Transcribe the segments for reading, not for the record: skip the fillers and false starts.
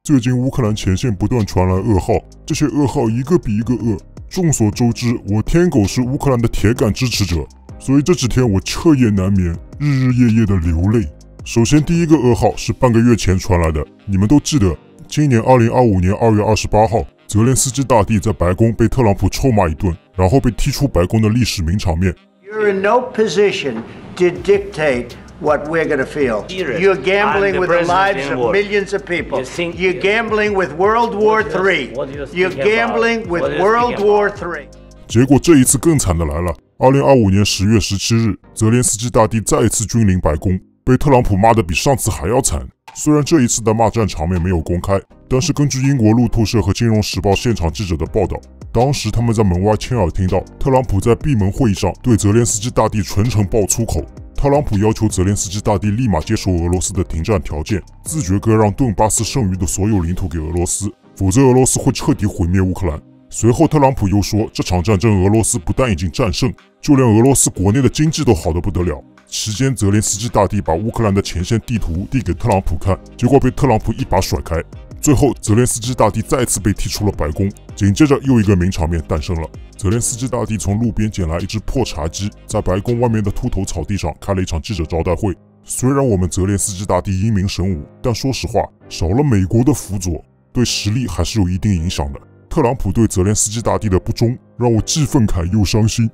最近乌克兰前线不断传来噩耗，这些噩耗一个比一个恶。众所周知，我天狗是乌克兰的铁杆支持者，所以这几天我彻夜难眠，日日夜夜的流泪。首先，第一个噩耗是半个月前传来的，你们都记得，今年2025年2月28号，泽连斯基大帝在白宫被特朗普臭骂一顿，然后被踢出白宫的历史名场面。You're in no position to dictate what we're going to feel. You're gambling with the lives of millions of people. You're gambling with World War III. You're gambling with World War III. 结果这一次更惨的来了。2025年10月17日，泽连斯基大帝再一次君临白宫，被特朗普骂得比上次还要惨。虽然这一次的骂战场面没有公开，但是根据英国路透社和金融时报现场记者的报道，当时他们在门外亲耳听到特朗普在闭门会议上对泽连斯基大帝纯诚爆粗口。特朗普要求泽连斯基大帝立马接受俄罗斯的停战条件，自觉割让顿巴斯剩余的所有领土给俄罗斯，否则俄罗斯会彻底毁灭乌克兰。随后，特朗普又说，这场战争俄罗斯不但已经战胜，就连俄罗斯国内的经济都好得不得了。期间，泽连斯基大帝把乌克兰的前线地图递给特朗普看，结果被特朗普一把甩开。最后，泽连斯基大帝再次被踢出了白宫。紧接着，又一个名场面诞生了。泽连斯基大帝从路边捡来一只破茶几，在白宫外面的秃头草地上开了一场记者招待会。虽然我们泽连斯基大帝英明神武，但说实话，少了美国的辅佐，对实力还是有一定影响的。特朗普对泽连斯基大帝的不忠，让我既愤慨又伤心。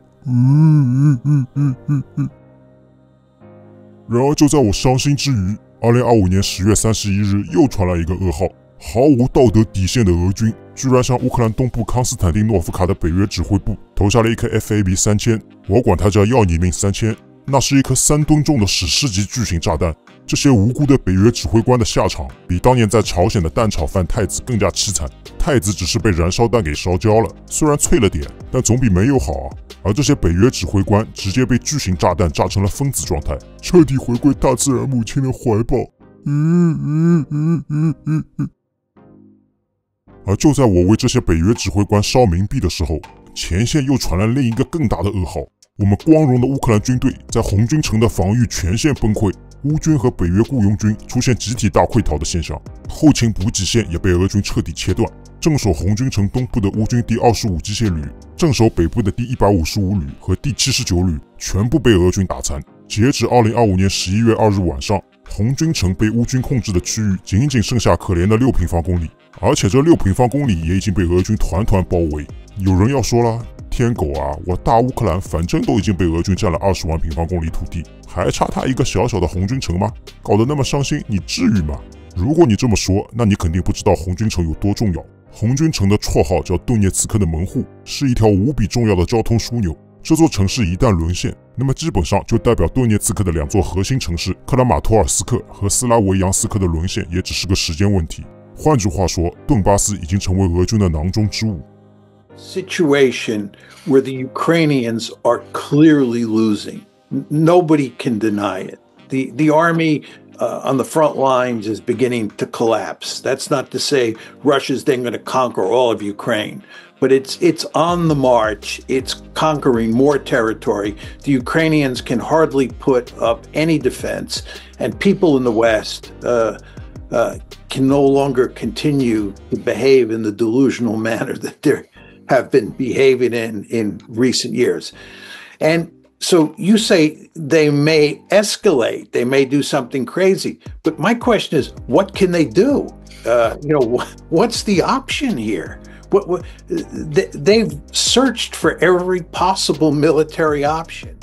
然而，就在我伤心之余，2025年10月31日又传来一个噩耗。毫无道德底线的俄军居然向乌克兰东部康斯坦丁诺夫卡的北约指挥部投下了一颗 FAB3000，我管它叫要你命3000。那是一颗3吨重的史诗级巨型炸弹。这些无辜的北约指挥官的下场，比当年在朝鲜的蛋炒饭太子更加凄惨。太子只是被燃烧弹给烧焦了，虽然脆了点，但总比没有好啊。而这些北约指挥官直接被巨型炸弹炸成了疯子状态，彻底回归大自然母亲的怀抱。而就在我为这些北约指挥官烧冥币的时候，前线又传来另一个更大的噩耗。我们光荣的乌克兰军队在红军城的防御全线崩溃，乌军和北约雇佣军出现集体大溃逃的现象，后勤补给线也被俄军彻底切断。镇守红军城东部的乌军第25机械旅，镇守北部的第155旅和第79旅全部被俄军打残。截止2025年11月2日晚上，红军城被乌军控制的区域仅仅剩下可怜的6平方公里，而且这6平方公里也已经被俄军团团包围。有人要说了，天狗啊，我大乌克兰反正都已经被俄军占了20万平方公里土地，还差他一个小小的红军城吗？搞得那么伤心，你至于吗？如果你这么说，那你肯定不知道红军城有多重要。红军城的绰号叫顿涅茨克的门户，是一条无比重要的交通枢纽。这座城市一旦沦陷，那么基本上就代表顿涅茨克的2座核心城市克拉马托尔斯克和斯拉维扬斯克的沦陷也只是个时间问题。换句话说，顿巴斯已经成为俄军的囊中之物。Situation where the Ukrainians are clearly losing. Nobody can deny it. The army on the front lines is beginning to collapse. That's not to say Russia's then going to conquer all of Ukraine, but it's on the march. It's conquering more territory. The Ukrainians can hardly put up any defense, and people in the West can no longer continue to behave in the delusional manner that they have been behaving in recent years. And so you say they may escalate, they may do something crazy, but my question is, what can they do? What's the option here? They've searched for every possible military option.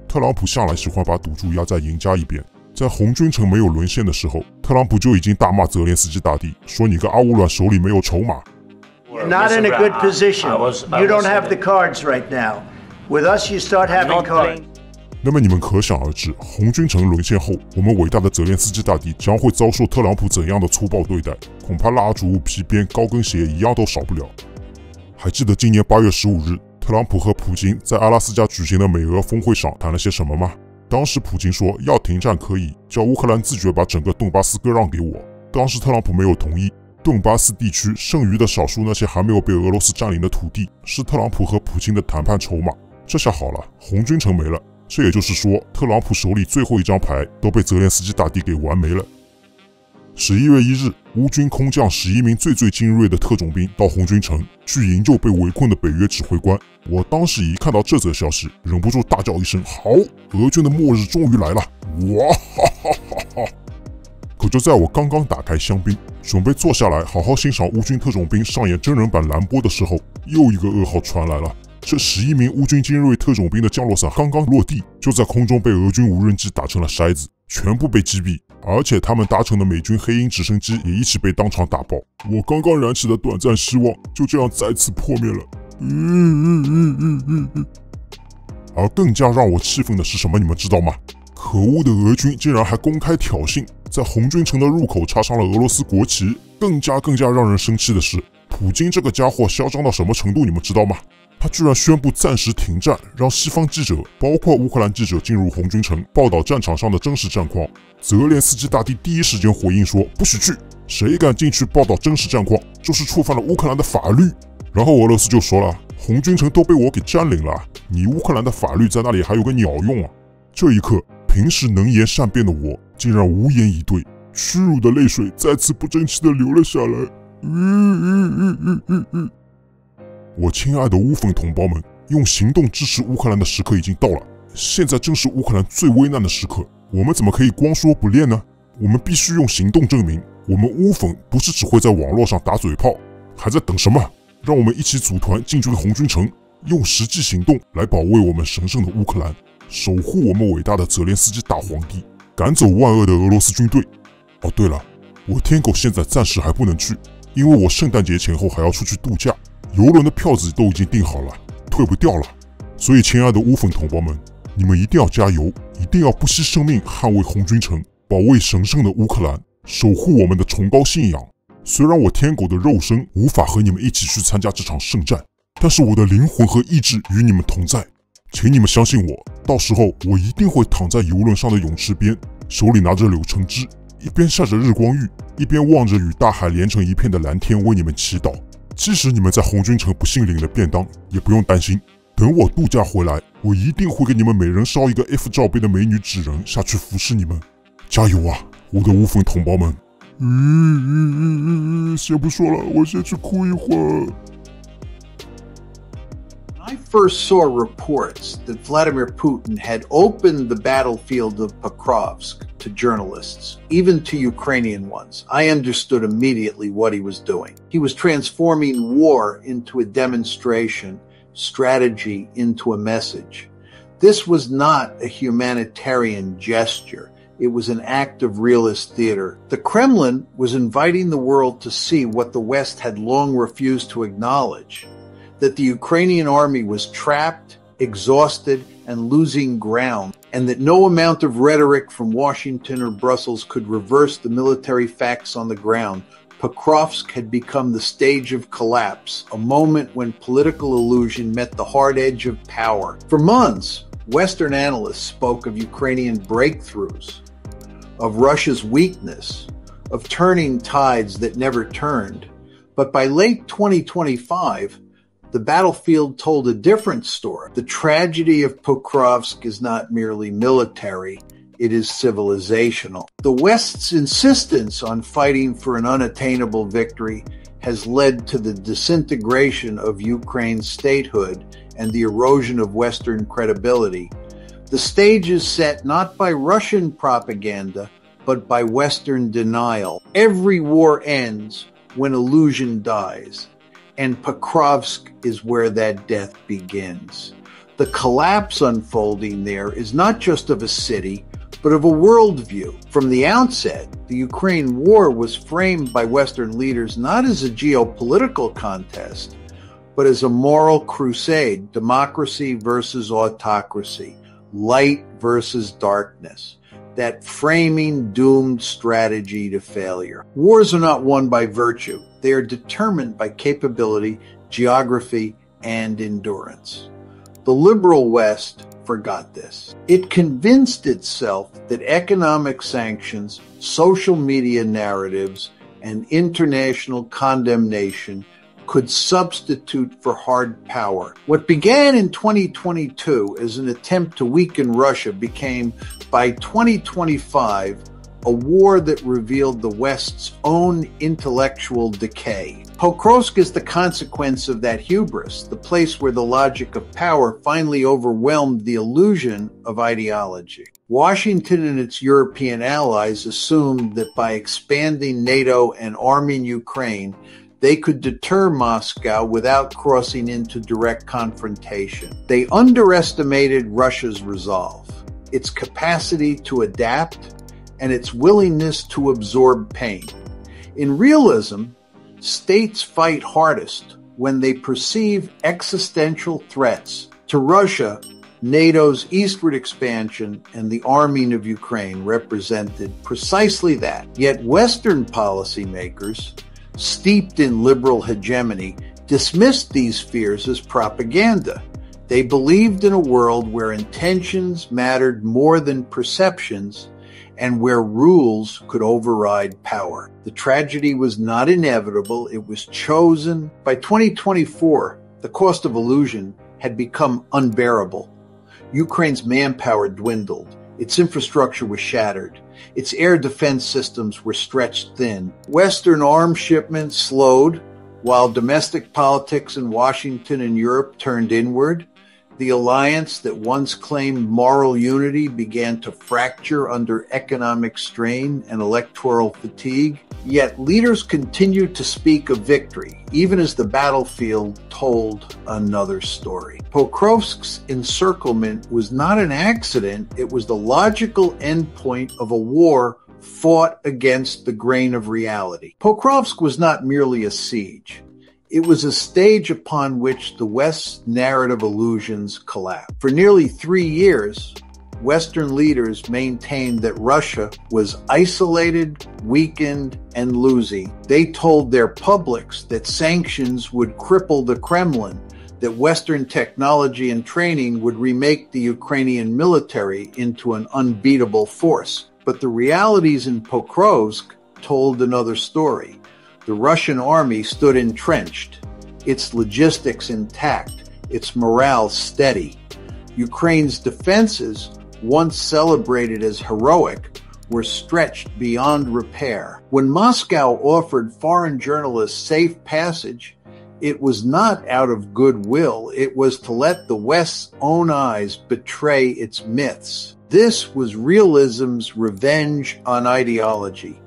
特朗普向来喜欢把赌注压在赢家一边。在红军城没有沦陷的时候，特朗普就已经大骂泽连斯基大帝，说你个阿乌卵手里没有筹码。You're not in a good position. You don't have the cards right now. With us, you start having cards. 那么你们可想而知，红军城沦陷后，我们伟大的泽连斯基大帝将会遭受特朗普怎样的粗暴对待？恐怕蜡烛、皮鞭、高跟鞋一样都少不了。还记得今年8月15日，特朗普和普京在阿拉斯加举行的美俄峰会上谈了些什么吗？当时普京说要停战可以，叫乌克兰自觉把整个顿巴斯割让给我。当时特朗普没有同意。顿巴斯地区剩余的少数那些还没有被俄罗斯占领的土地，是特朗普和普京的谈判筹码。这下好了，红军城没了，这也就是说，特朗普手里最后一张牌都被泽连斯基大帝给玩没了。11月1日，乌军空降11名最精锐的特种兵到红军城，去营救被围困的北约指挥官。我当时一看到这则消息，忍不住大叫一声：好，俄军的末日终于来了！哇哈哈哈哈！可就在我刚刚打开香槟，准备坐下来好好欣赏乌军特种兵上演真人版蓝波的时候，又一个噩耗传来了。这11名乌军精锐特种兵的降落伞刚刚落地，就在空中被俄军无人机打成了筛子，全部被击毙，而且他们搭乘的美军黑鹰直升机也一起被当场打爆。我刚刚燃起的短暂希望就这样再次破灭了。而更加让我气愤的是什么，你们知道吗？可恶的俄军竟然还公开挑衅，在红军城的入口插上了俄罗斯国旗。更加让人生气的是，普京这个家伙嚣张到什么程度，你们知道吗？他居然宣布暂时停战，让西方记者，包括乌克兰记者进入红军城报道战场上的真实战况。泽连斯基大帝第一时间回应说：不许去，谁敢进去报道真实战况，就是触犯了乌克兰的法律。然后俄罗斯就说了，红军城都被我给占领了，你乌克兰的法律在那里还有个鸟用啊！这一刻，平时能言善辩的我竟然无言以对，屈辱的泪水再次不争气地流了下来。我亲爱的乌粉同胞们，用行动支持乌克兰的时刻已经到了。现在正是乌克兰最危难的时刻，我们怎么可以光说不练呢？我们必须用行动证明，我们乌粉不是只会在网络上打嘴炮。还在等什么？让我们一起组团进军红军城，用实际行动来保卫我们神圣的乌克兰，守护我们伟大的泽连斯基大皇帝，赶走万恶的俄罗斯军队。哦，对了，我天狗现在暂时还不能去，因为我圣诞节前后还要出去度假，游轮的票子都已经订好了，退不掉了。所以亲爱的乌粉同胞们，你们一定要加油，一定要不惜生命捍卫红军城，保卫神圣的乌克兰，守护我们的崇高信仰。虽然我天狗的肉身无法和你们一起去参加这场圣战，但是我的灵魂和意志与你们同在，请你们相信我，到时候我一定会躺在游轮上的泳池边，手里拿着柳橙汁，一边晒着日光浴，一边望着与大海连成一片的蓝天为你们祈祷。即使你们在红军城不幸领了便当，也不用担心，等我度假回来，我一定会给你们每人烧一个 F 罩杯的美女纸人下去服侍你们。加油啊，我的乌粉同胞们！先不说了，我先去哭一会儿。I first saw reports that Vladimir Putin had opened the battlefield of Pokrovsk to journalists, even to Ukrainian ones. I understood immediately what he was doing. He was transforming war into a demonstration, strategy into a message. This was not a humanitarian gesture.It was an act of realist theater. The Kremlin was inviting the world to see what the West had long refused to acknowledge, that the Ukrainian army was trapped, exhausted, and losing ground, and that no amount of rhetoric from Washington or Brussels could reverse the military facts on the ground. Pokrovsk had become the stage of collapse, a moment when political illusion met the hard edge of power. For months, Western analysts spoke of Ukrainian breakthroughs,of Russia's weakness, of turning tides that never turned. But by late 2025, the battlefield told a different story. The tragedy of Pokrovsk is not merely military, it is civilizational. The West's insistence on fighting for an unattainable victory has led to the disintegration of Ukraine's statehood and the erosion of Western credibility.The stage is set not by Russian propaganda, but by Western denial. Every war ends when illusion dies, and Pokrovsk is where that death begins. The collapse unfolding there is not just of a city, but of a worldview. From the outset, the Ukraine war was framed by Western leaders not as a geopolitical contest, but as a moral crusade, democracy versus autocracy.Light versus darkness, that framing doomed strategy to failure. Wars are not won by virtue. They are determined by capability, geography, and endurance. The liberal West forgot this. It convinced itself that economic sanctions, social media narratives, and international condemnation could substitute for hard power. What began in 2022 as an attempt to weaken Russia became, by 2025, a war that revealed the West's own intellectual decay. Pokrovsk is the consequence of that hubris, the place where the logic of power finally overwhelmed the illusion of ideology. Washington and its European allies assumed that by expanding NATO and arming Ukraine, they could deter Moscow without crossing into direct confrontation. They underestimated Russia's resolve, its capacity to adapt, and its willingness to absorb pain. In realism, states fight hardest when they perceive existential threats. To Russia, NATO's eastward expansion and the arming of Ukraine represented precisely that. Yet Western policymakers, steeped in liberal hegemony, dismissed these fears as propaganda. They believed in a world where intentions mattered more than perceptions and where rules could override power. The tragedy was not inevitable, it was chosen. By 2024, the cost of illusion had become unbearable. Ukraine's manpower dwindled, its infrastructure was shattered, its air defense systems were stretched thin. Western arms shipments slowed, while domestic politics in Washington and Europe turned inward. The alliance that once claimed moral unity began to fracture under economic strain and electoral fatigue. Yet leaders continued to speak of victory, even as the battlefield told another story. Pokrovsk's encirclement was not an accident. It was the logical endpoint of a war fought against the grain of reality. Pokrovsk was not merely a siege. It was a stage upon which the West's narrative illusions collapsed. For nearly 3 years, Western leaders maintained that Russia was isolated, weakened, and losing. They told their publics that sanctions would cripple the Kremlin, that Western technology and training would remake the Ukrainian military into an unbeatable force. But the realities in Pokrovsk told another story. The Russian army stood entrenched, its logistics intact, its morale steady. Ukraine's defenses, once celebrated as heroic, were stretched beyond repair. When Moscow offered foreign journalists safe passage, it was not out of goodwill. It was to let the West's own eyes betray its myths. This was realism's revenge on ideology,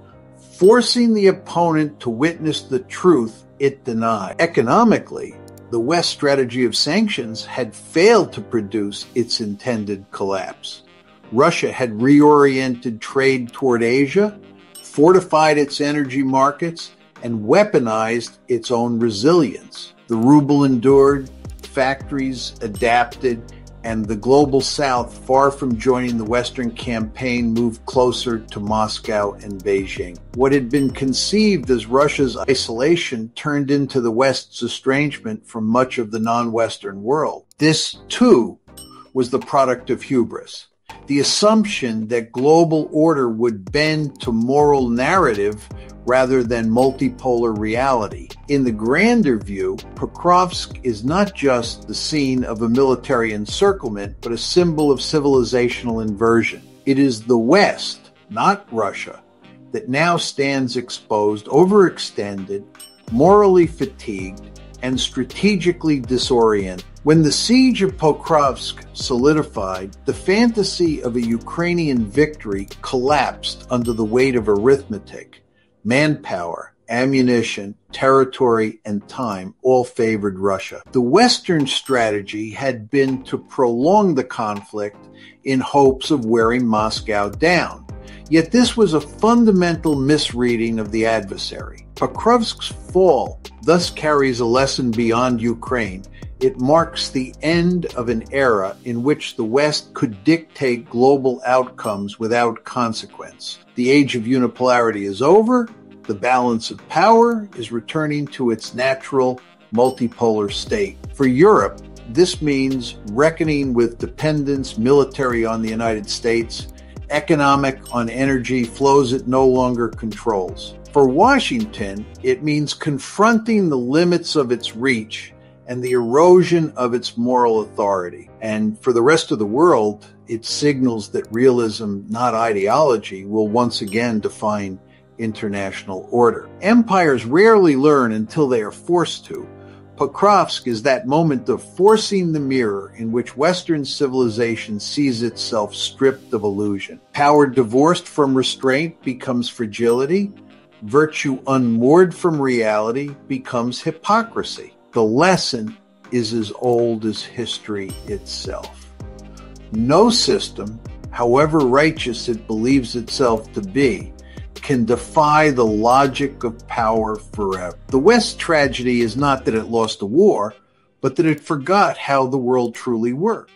forcing the opponent to witness the truth it denied. Economically, the West's strategy of sanctions had failed to produce its intended collapse. Russia had reoriented trade toward Asia, fortified its energy markets, and weaponized its own resilience. The ruble endured, factories adapted, and the global South, far from joining the Western campaign, moved closer to Moscow and Beijing. What had been conceived as Russia's isolation turned into the West's estrangement from much of the non-Western world. This, too, was the product of hubris. The assumption that global order would bend to moral narrative rather than multipolar reality. In the grander view, Pokrovsk is not just the scene of a military encirclement, but a symbol of civilizational inversion. It is the West, not Russia, that now stands exposed, overextended, morally fatigued, and strategically disoriented. When the siege of Pokrovsk solidified, the fantasy of a Ukrainian victory collapsed under the weight of arithmetic. Manpower, ammunition, territory, and time all favored Russia. The Western strategy had been to prolong the conflict in hopes of wearing Moscow down. Yet this was a fundamental misreading of the adversary. Pokrovsk's fall thus carries a lesson beyond Ukraine. It marks the end of an era in which the West could dictate global outcomes without consequence. The age of unipolarity is over. The balance of power is returning to its natural multipolar state. For Europe, this means reckoning with dependence, military on the United States, economic on energy flows it no longer controls. For Washington, it means confronting the limits of its reach and the erosion of its moral authority. And for the rest of the world, it signals that realism, not ideology, will once again define international order. Empires rarely learn until they are forced to. Pokrovsk is that moment of forcing the mirror in which Western civilization sees itself stripped of illusion. Power divorced from restraint becomes fragility. Virtue unmoored from reality becomes hypocrisy. The lesson is as old as history itself. No system, however righteous it believes itself to be, can defy the logic of power forever. The West's tragedy is not that it lost a war, but that it forgot how the world truly works.